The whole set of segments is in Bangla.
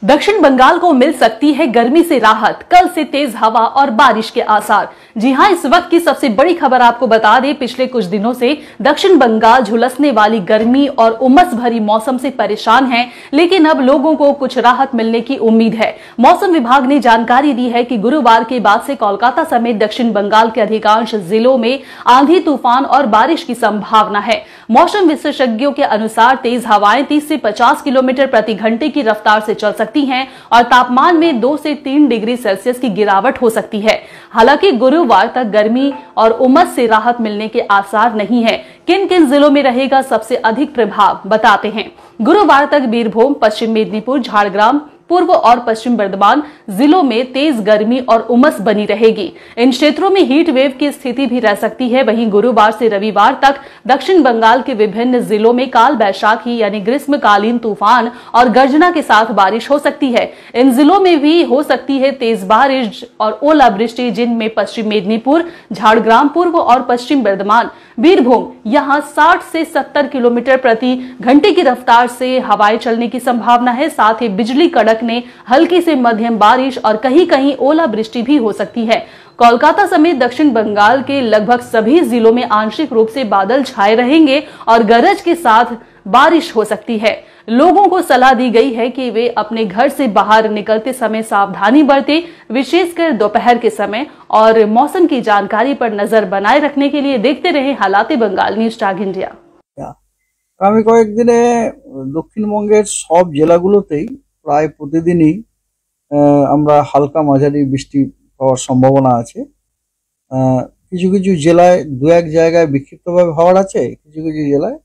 दक्षिण बंगाल को मिल सकती है गर्मी से राहत, कल से तेज हवा और बारिश के आसार। जी हां, इस वक्त की सबसे बड़ी खबर आपको बता दें, पिछले कुछ दिनों से दक्षिण बंगाल झुलसने वाली गर्मी और उमस भरी मौसम से परेशान है, लेकिन अब लोगों को कुछ राहत मिलने की उम्मीद है। मौसम विभाग ने जानकारी दी है कि गुरुवार के बाद से कोलकाता समेत दक्षिण बंगाल के अधिकांश जिलों में आंधी, तूफान और बारिश की संभावना है। मौसम विशेषज्ञों के अनुसार तेज हवाएं 30 से 50 किलोमीटर प्रति घंटे की रफ्तार से चल सकती हैं और तापमान में 2 से 3 डिग्री सेल्सियस की गिरावट हो सकती है। हालांकि गुरुवार तक गर्मी और उमस से राहत मिलने के आसार नहीं है। किन किन जिलों में रहेगा सबसे अधिक प्रभाव, बताते हैं। गुरुवार तक बीरभूम, पश्चिम मेदिनीपुर, झारग्राम, पूर्व और पश्चिम बर्धमान जिलों में तेज गर्मी और उमस बनी रहेगी। इन क्षेत्रों में हीट वेव की स्थिति भी रह सकती है। वहीं गुरुवार से रविवार तक दक्षिण बंगाल के विभिन्न जिलों में काल बैशाखी यानी ग्रीष्मकालीन तूफान और गर्जना के साथ बारिश हो सकती है। इन जिलों में भी हो सकती है तेज बारिश और ओलावृष्टि, जिनमें पश्चिम मेदिनीपुर, झारग्राम, पूर्व और पश्चिम बर्धमान, बीरभूम, यहां 60 से 70 किलोमीटर प्रति घंटे की रफ्तार से हवाएं चलने की संभावना है। साथ ही बिजली कड़कने, हल्की से मध्यम बारिश और कहीं कहीं ओलावृष्टि भी हो सकती है। कोलकाता समेत दक्षिण बंगाल के लगभग सभी जिलों में आंशिक रूप से बादल छाए रहेंगे और गरज के साथ बारिश हो सकती है। लोगों को सलाह दी गई है कि वे अपने घर से बाहर निकलते समय सावधानी बरतें, विशेषकर दोपहर के समय, और मौसम की जानकारी पर नजर बनाए रखने के लिए देखते रहें हालाते बंगाल न्यूज टाग इंडिया। आगामी कয়েকদিনে দক্ষিণবঙ্গের সব জেলাগুলোতেই প্রায় প্রতিদিনই আমরা হালকা মাঝারি বৃষ্টি হওয়ার সম্ভাবনা আছে। কিছু কিছু জেলায় দু এক জায়গায় বিক্ষিপ্তভাবে হওয়ার আছে, কিছু কিছু জেলায়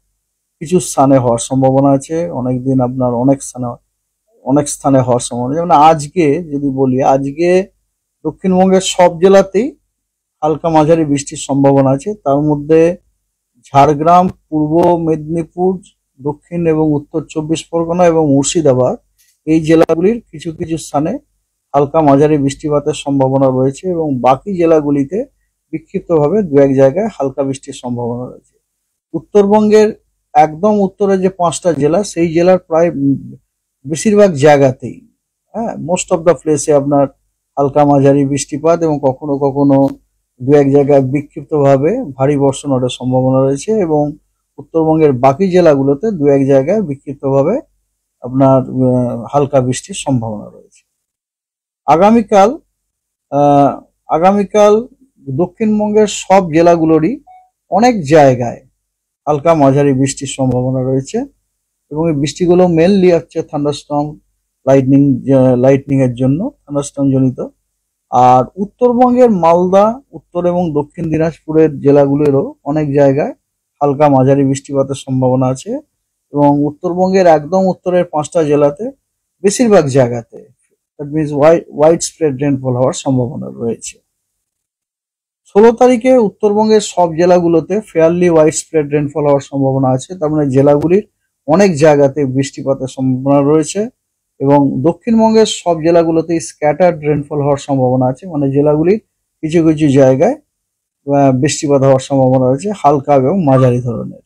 কিছু স্থানে হওয়ার সম্ভাবনা আছে। অনেকদিন আপনার অনেক স্থানে হওয়ার সম্ভাবনা। যেমন আজকে যদি বলি, আজকে দক্ষিণবঙ্গের সব জেলাতেই হালকা মাঝারি বৃষ্টির সম্ভাবনা আছে। তার মধ্যে ঝাড়গ্রাম, পূর্ব মেদিনীপুর, দক্ষিণ এবং উত্তর 24 পরগনা এবং মুর্শিদাবাদ এই জেলাগুলির কিছু কিছু স্থানে হালকা মাঝারি বৃষ্টিপাতের সম্ভাবনা রয়েছে এবং বাকি জেলাগুলিতে বিক্ষিপ্তভাবে দু এক জায়গায় হালকা বৃষ্টির সম্ভাবনা রয়েছে। উত্তরবঙ্গের একদম উত্তরে যে 5টা জেলা, সেই জেলার প্রায় বেশিরভাগ জায়গাতেই মোস্ট অফ দ্য প্লেসে আপনার হালকা মাঝারি বৃষ্টিপাত এবং কখনো কখনো দু এক জায়গায় বিক্ষিপ্তভাবে ভারী বর্ষণের সম্ভাবনা রয়েছে এবং উত্তরবঙ্গের বাকি জেলাগুলোতে দু এক জায়গায় বিক্ষিপ্তভাবে আপনার হালকা বৃষ্টির সম্ভাবনা রয়েছে। আগামীকাল দক্ষিণবঙ্গের সব জেলাগুলোরই অনেক জায়গায় হালকা মাঝারি বৃষ্টির সম্ভাবনা রয়েছে এবং এই বৃষ্টিগুলো মেনলি হচ্ছে থান্ডারস্টর্ম, লাইটনিং এর জন্য, থান্ডারস্টর্ম জনিত। আর উত্তরবঙ্গের মালদা, উত্তর এবং দক্ষিণ দিনাজপুরের জেলাগুলোরও অনেক জায়গায় হালকা মাঝারি বৃষ্টিপাতের সম্ভাবনা আছে এবং উত্তরবঙ্গের একদম উত্তরের 5টা জেলাতে বেশিরভাগ জায়গাতে that means wide spread rainfall হওয়ার সম্ভাবনা রয়েছে। 16 তারিখে উত্তরবঙ্গের সব জেলাগুলোতে ফেয়ারলি ওয়াইড স্প্রেড রেনফল হওয়ার সম্ভাবনা আছে। তার মানে জেলাগুলির অনেক জায়গাতে বৃষ্টিপাতের সম্ভাবনা রয়েছে এবং দক্ষিণবঙ্গের সব জেলাগুলোতে স্ক্যাটার্ড রেনফল হওয়ার সম্ভাবনা আছে। মানে জেলাগুলির কিছু কিছু জায়গায় বৃষ্টিপাত হওয়ার সম্ভাবনা রয়েছে হালকা এবং মাঝারি ধরনের।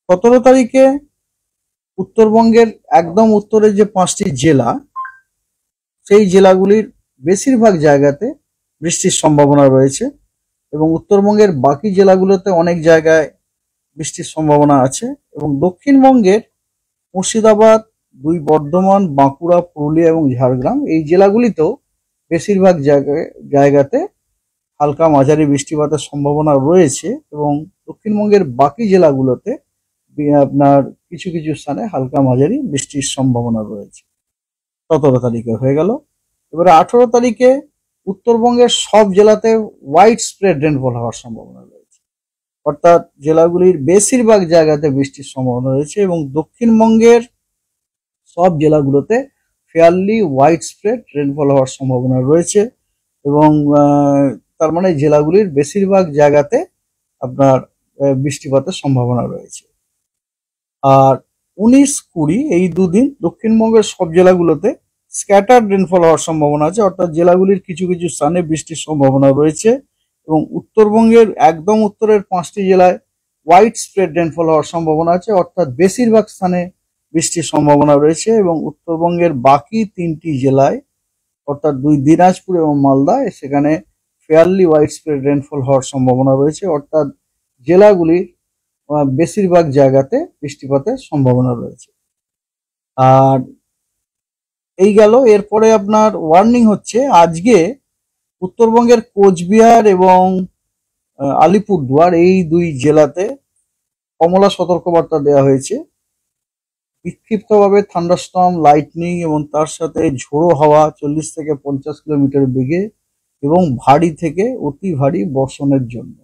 17 তারিখে উত্তরবঙ্গের একদম উত্তরের যে 5টি জেলা, সেই জেলাগুলির বেশিরভাগ জায়গাতে বৃষ্টির সম্ভাবনা রয়েছে এবং উত্তরবঙ্গের বাকি জেলাগুলোতে অনেক জায়গায় বৃষ্টির সম্ভাবনা আছে এবং দক্ষিণবঙ্গের মুর্শিদাবাদ, 2 বর্ধমান, বাঁকুড়া, পুরুলিয়া এবং ঝাড়গ্রাম এই জেলাগুলিতেও বেশিরভাগ জায়গাতে হালকা মাঝারি বৃষ্টিপাতের সম্ভাবনা রয়েছে এবং দক্ষিণবঙ্গের বাকি জেলাগুলোতে আপনার কিছু কিছু স্থানে হালকা মাঝারি বৃষ্টির সম্ভাবনা রয়েছে। 17 তারিখে হয়ে গেল। এবারে 18 তারিখে উত্তরবঙ্গের সব জেলাতে ওয়াইড স্প্রেড রেনফল হওয়ার সম্ভাবনা রয়েছে, অর্থাৎ জেলাগুলির বেশিরভাগ জায়গাতে বৃষ্টির সম্ভাবনা রয়েছে এবং দক্ষিণবঙ্গের সব জেলাগুলোতে ফেয়ারলি ওয়াইড স্প্রেড রেনফল হওয়ার সম্ভাবনা রয়েছে এবং তার মানে জেলাগুলির বেশিরভাগ জায়গাতে আপনার বৃষ্টিপাতের সম্ভাবনা রয়েছে। আর 19-20 এই দুদিন দক্ষিণবঙ্গের সব জেলাগুলোতে স্ক্যাটার্ড রেনফল হওয়ার সম্ভাবনা আছে, অর্থাৎ জেলাগুলির কিছু কিছু স্থানে বৃষ্টির সম্ভাবনা রয়েছে এবং উত্তরবঙ্গের একদম উত্তরের 5টি জেলায় ওয়াইড স্প্রেড রেনফল হওয়ার সম্ভাবনা আছে, অর্থাৎ বেশিরভাগ স্থানে বৃষ্টির সম্ভাবনা রয়েছে এবং উত্তরবঙ্গের বাকি 3টি জেলায় অর্থাৎ দিনাজপুর এবং মালদা সেখানে ফেয়ারলি ওয়াইড স্প্রেড রেনফল হওয়ার সম্ভাবনা রয়েছে, অর্থাৎ জেলাগুলির বেশিরভাগ জায়গাতে বৃষ্টিপাতের সম্ভাবনা রয়েছে। আর এই গেল, এরপরে আপনার ওয়ার্নিং হচ্ছে আজকে উত্তরবঙ্গের কোচবিহার এবং আলিপুরদুয়ার এই 2 জেলাতে কমলা সতর্কবার্তা দেওয়া হয়েছে। বিক্ষিপ্তভাবে থান্ডারস্টর্ম, লাইটনিং এবং তার সাথে ঝোড়ো হাওয়া 40 থেকে 50 কিলোমিটার বেগে এবং ভারী থেকে অতি ভারী বর্ষণের জন্য।